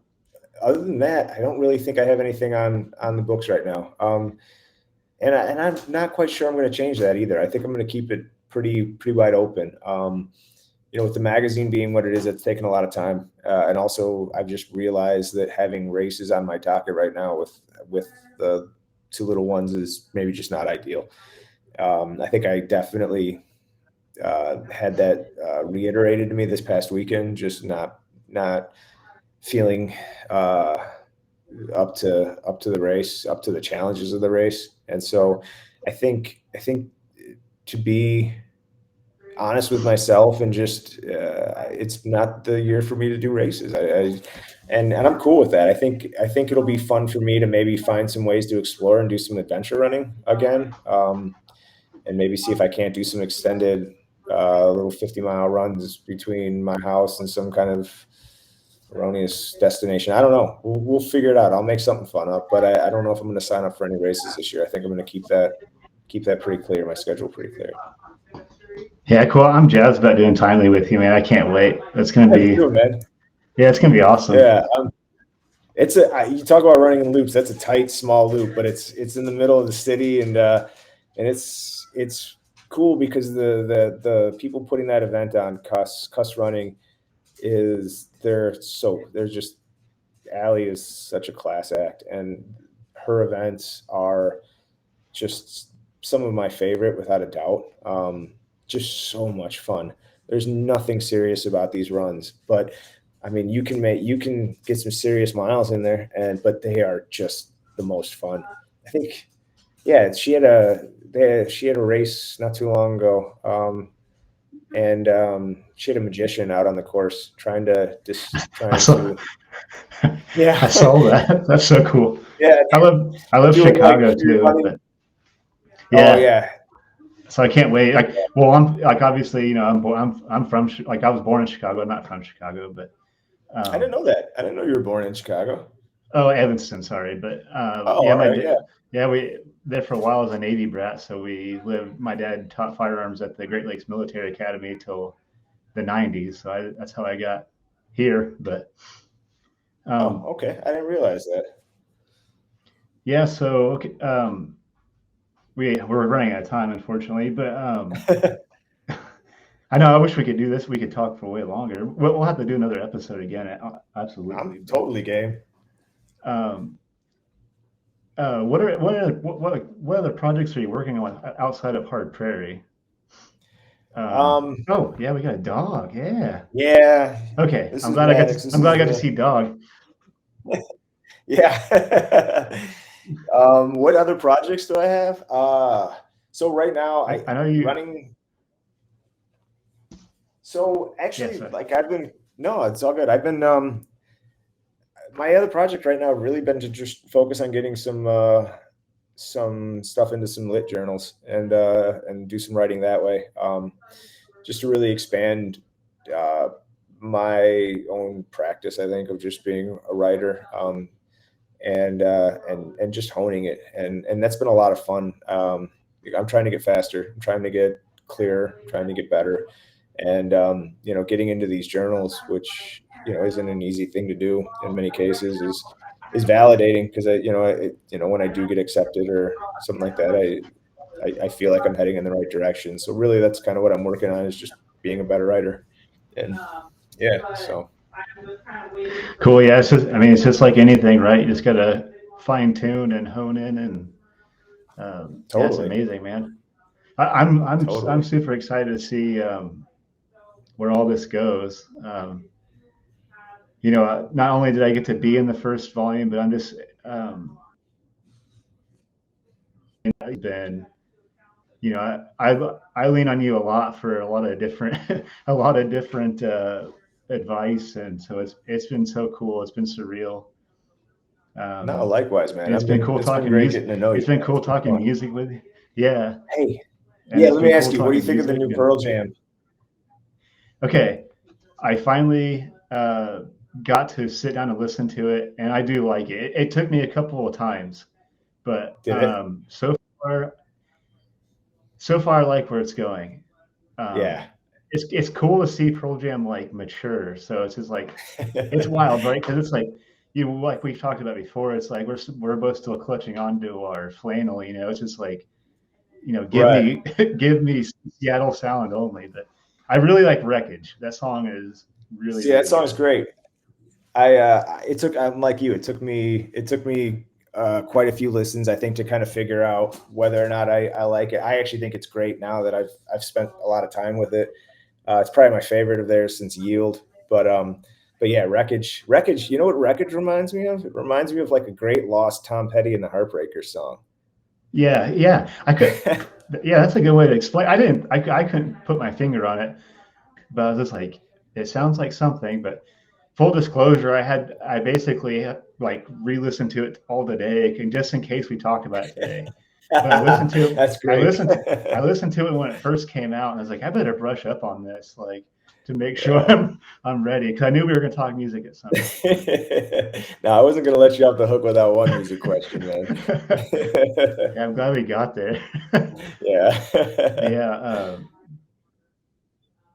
Other than that, I don't really think I have anything on the books right now. And I'm not quite sure I'm going to change that either. I think I'm going to keep it pretty wide open. You know, with the magazine being what it is, it's taken a lot of time, and also I've just realized that having races on my docket right now with the two little ones is maybe just not ideal. I think I definitely had that reiterated to me this past weekend, just not feeling uh, up to the race, up to the challenges of the race. And so I think to be honest with myself and just it's not the year for me to do races. And I'm cool with that. I think it'll be fun for me to maybe find some ways to explore and do some adventure running again, and maybe see if I can't do some extended little 50-mile runs between my house and some kind of erroneous destination. I don't know. We'll figure it out. I'll make something fun up, but I don't know if I'm going to sign up for any races this year. I think I'm going to keep that pretty clear. My schedule pretty clear. Yeah, cool. I'm jazzed about doing timely with you, man. I can't wait. Yeah, me too, man. Yeah, it's gonna be awesome. Yeah, you talk about running in loops. That's a tight, small loop, but it's in the middle of the city, and it's cool because the people putting that event on, Cuss Running, they're just Allie is such a class act, and her events are just some of my favorite without a doubt. Just so much fun. There's nothing serious about these runs, but I mean, you can get some serious miles in there, but they are just the most fun. I think, yeah, she had a race not too long ago, and she had a magician out on the course I trying saw to, yeah, I saw that. That's so cool. yeah, I love doing like Chicago you're too, running. but Oh yeah. yeah, So I can't wait. Like, well, I'm like obviously, I'm from like I was born in Chicago. I'm not from Chicago, but I didn't um, know that. I didn't know you were born in Chicago. oh, Evanston, sorry, but Oh, yeah, all right, yeah. yeah, we there for a while as a Navy brat. So we lived. My dad taught firearms at the Great Lakes Military Academy till the '90s. So that's how I got here. But Oh, um, okay. I didn't realize that. yeah, so okay, we're running out of time, unfortunately, but I know I wish we could do this. We could talk for way longer. We'll have to do another episode again, absolutely. I'm But totally game. um, what other projects are you working on outside of Hard Prairie? Um, Oh yeah, we got a dog. Yeah. yeah, Okay, this is Maddox. This I'm glad is I got to see dog. yeah. What other projects do I have? So right now I know you. running. So Yes. actually, like I've been, no, it's all good. I've been, my other project right now really been to just focus on getting some stuff into some lit journals and do some writing that way. Just to really expand uh, my own practice, I think, of just being a writer, and just honing it, and that's been a lot of fun. I'm trying to get faster. I'm trying to get clearer. I'm trying to get better, and getting into these journals, which isn't an easy thing to do in many cases, is validating because when I do get accepted or something like that, I feel like I'm heading in the right direction. So really, that's kind of what I'm working on, is just being a better writer. And yeah, so Cool. Yeah. I mean, it's just like anything, right? You just gotta fine tune and hone in, and yeah, it's totally, amazing, man. I'm totally. super excited to see where all this goes. Not only did I get to be in the first volume, but I'm just been, I lean on you a lot for a lot of different a lot of different advice, and so it's been so cool. It's been surreal. No, Um, likewise, man. and It's been great getting to know you, It's been man. It's cool been talking fun. music with you. Yeah, Hey, and yeah, it's let me been ask cool you, what do you talking think of the music. new And Pearl Jam? okay, I finally got to sit down and listen to it, and I do like it. It took me a couple of times, but Did it? far, so far, I like where it's going. Yeah. It's cool to see Pearl Jam like mature. So it's just like it's wild, right? Because it's like like we've talked about before. It's like we're both still clutching onto our flannel. It's just like give Right. me give me Seattle sound only. But I really like Wreckage. That song is really See, that really song's good. great. I'm like you. It took me quite a few listens, I think, to kind of figure out whether or not I like it. I actually think it's great now that I've spent a lot of time with it. It's probably my favorite of theirs since Yield. But yeah, Wreckage. You know what Wreckage reminds me of? It reminds me of like a great lost Tom Petty and the Heartbreakers song. Yeah, yeah. I could. Yeah, that's a good way to explain. I didn't. I couldn't put my finger on it, but I was just like, it sounds like something. But full disclosure, I basically like re-listened to it all today, just in case we talked about it today. But That's great. I listened to it when it first came out, and I was like, I better brush up on this, like to make sure Yeah. I'm ready, because I knew we were going to talk music at some point. No, I wasn't gonna let you off the hook without one music question, man. Yeah, I'm glad we got there. Yeah. Yeah,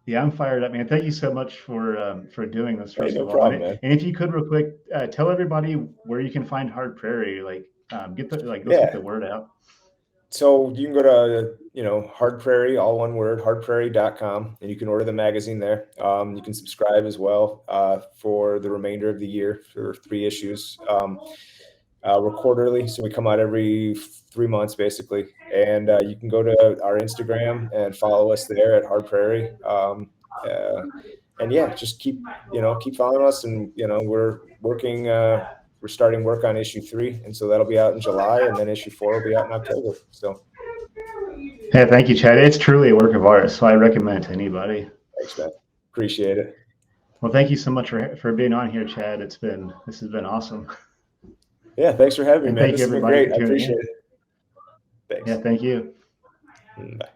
yeah, I'm fired up, man. Thank you so much for doing this, Hey, first no of all. problem, man. And if you could, real quick, tell everybody where you can find Hard Prairie. Like, let's get Yeah. the word out. So you can go to, Hard Prairie, all one word, hardprairie.com, and you can order the magazine there. You can subscribe as well for the remainder of the year for 3 issues. We're quarterly, so we come out every 3 months basically. And you can go to our Instagram and follow us there at Hard Prairie. Uh, and yeah, just keep following us, and we're working. We're starting work on issue 3, and so that'll be out in July, and then issue 4 will be out in October. So, Yeah, thank you, Chad. It's truly a work of art, so I recommend it to anybody. thanks, man. Appreciate it. Well, thank you so much for being on here, Chad. This has been awesome. Yeah, thanks for having me, And man. thank This you, has been everybody, great. for I tuning appreciate in. it. Thanks. Yeah, thank you. Bye.